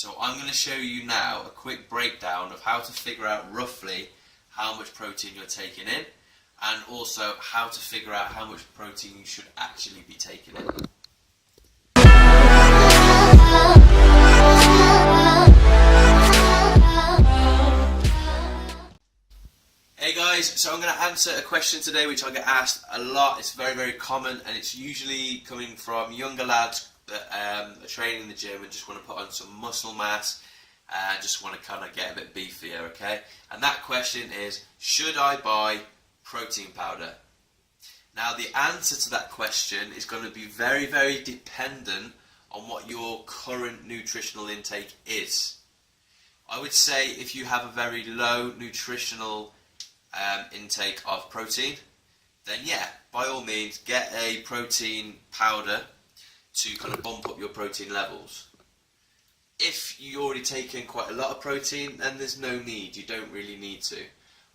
So I'm going to show you now a quick breakdown of how to figure out roughly how much protein you're taking in, and also how to figure out how much protein you should actually be taking in. Hey guys, so I'm going to answer a question today which I get asked a lot. It's very, very common, and it's usually coming from younger lads that are training in the gym and just want to put on some muscle mass, just want to kind of get a bit beefier, okay? And that question is, should I buy protein powder? Now the answer to that question is going to be very, very dependent on what your current nutritional intake is. I would say if you have a very low nutritional intake of protein, then yeah, by all means get a protein powder to kind of bump up your protein levels. If you already take in quite a lot of protein, then there's no need, you don't really need to.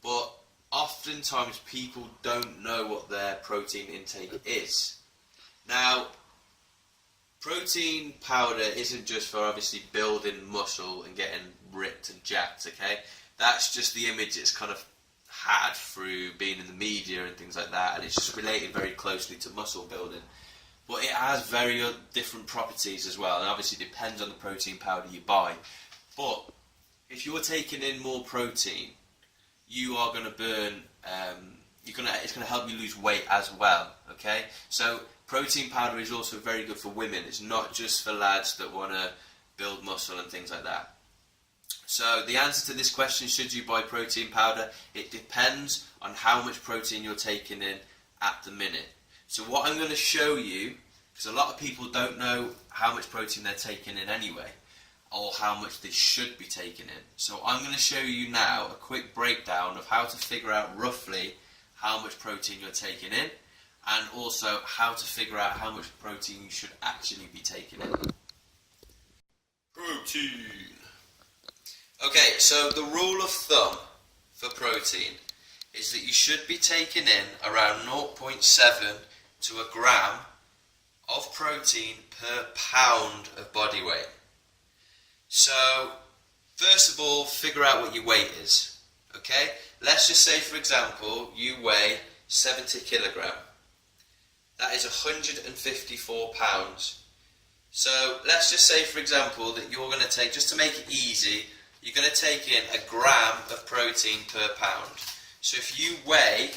But oftentimes people don't know what their protein intake is. Now, protein powder isn't just for obviously building muscle and getting ripped and jacked, okay? That's just the image it's kind of had through being in the media and things like that, and it's just related very closely to muscle building. But it has very different properties as well, and obviously depends on the protein powder you buy. But if you're taking in more protein, you are going to burn, it's going to help you lose weight as well, okay? So protein powder is also very good for women. It's not just for lads that want to build muscle and things like that. So the answer to this question, should you buy protein powder, it depends on how much protein you're taking in at the minute. So what I'm going to show you, because a lot of people don't know how much protein they're taking in anyway, or how much they should be taking in. So I'm going to show you now a quick breakdown of how to figure out roughly how much protein you're taking in, and also how to figure out how much protein you should actually be taking in. Protein. Okay, so the rule of thumb for protein is that you should be taking in around 0.7 to a gram of protein per pound of body weight. So, first of all, figure out what your weight is, okay? Let's just say, for example, you weigh 70 kilogram. That is 154 pounds. So, let's just say, for example, that you're going to take, just to make it easy, you're going to take in a gram of protein per pound. So if you weigh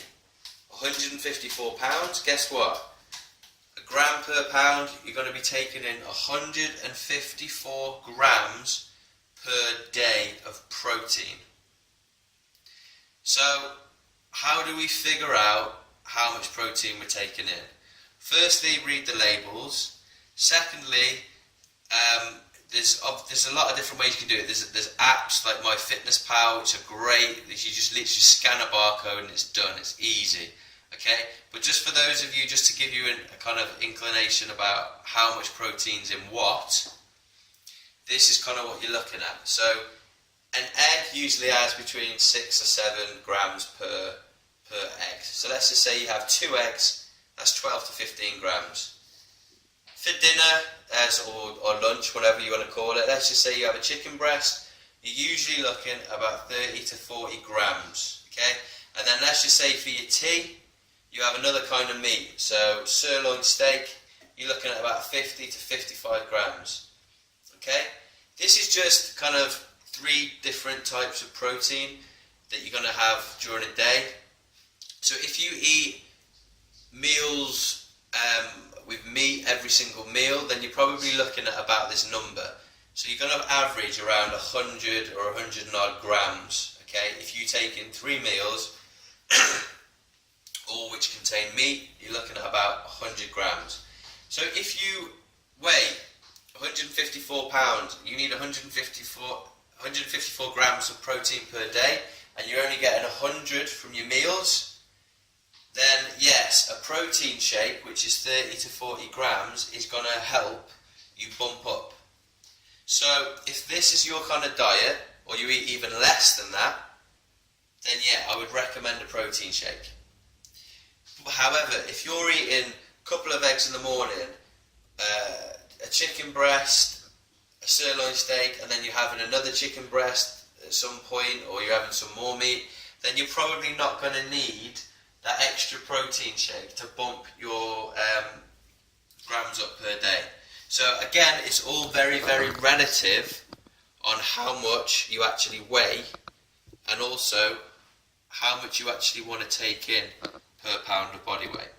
154 pounds, guess what? A gram per pound, you're going to be taking in 154 grams per day of protein. So how do we figure out how much protein we're taking in? Firstly, read the labels. Secondly, there's a lot of different ways you can do it. There's apps like MyFitnessPal which are great. You just literally scan a barcode and it's done. It's easy. Okay, but just for those of you, just to give you a kind of inclination about how much protein's in what, this is kind of what you're looking at. So an egg usually has between 6 or 7 grams per egg. So let's just say you have 2 eggs, that's 12 to 15 grams. For dinner or lunch, whatever you want to call it, let's just say you have a chicken breast, you're usually looking about 30 to 40 grams, okay? And then let's just say for your tea, you have another kind of meat, so sirloin steak, you're looking at about 50 to 55 grams, okay? This is just kind of 3 different types of protein that you're going to have during a day. So if you eat meals with meat every single meal, then you're probably looking at about this number. So you're going to average around 100 or 100 and odd grams, okay? If you take in 3 meals, all which contain meat, you're looking at about 100 grams. So if you weigh 154 pounds, you need 154 grams of protein per day, and you're only getting 100 from your meals, then yes, a protein shake, which is 30 to 40 grams, is going to help you bump up. So if this is your kind of diet, or you eat even less than that, then yeah, I would recommend a protein shake. However, if you're eating a couple of eggs in the morning, a chicken breast, a sirloin steak and then you're having another chicken breast at some point, or you're having some more meat, then you're probably not going to need that extra protein shake to bump your grams up per day. So again, it's all very, very relative on how much you actually weigh, and also how much you actually want to take in per pound of body weight.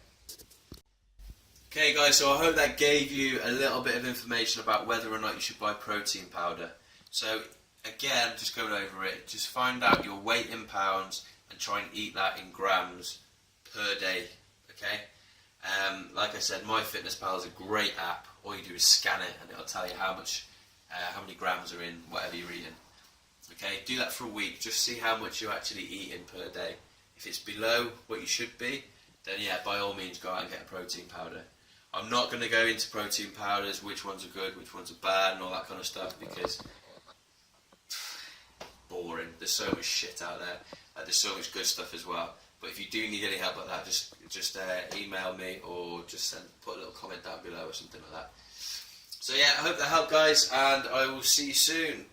Okay guys, so I hope that gave you a little bit of information about whether or not you should buy protein powder. So again, just going over it, just find out your weight in pounds and try and eat that in grams per day, okay? Like I said, MyFitnessPal is a great app. All you do is scan it and it'll tell you how many grams are in whatever you're eating. Okay, do that for a week, just see how much you're actually eating per day. If it's below what you should be, then yeah, by all means go out and get a protein powder. I'm not going to go into protein powders, which ones are good, which ones are bad and all that kind of stuff, because boring. There's so much shit out there. There's so much good stuff as well. But if you do need any help like that, just email me, or just put a little comment down below or something like that. So yeah, I hope that helped guys, and I will see you soon.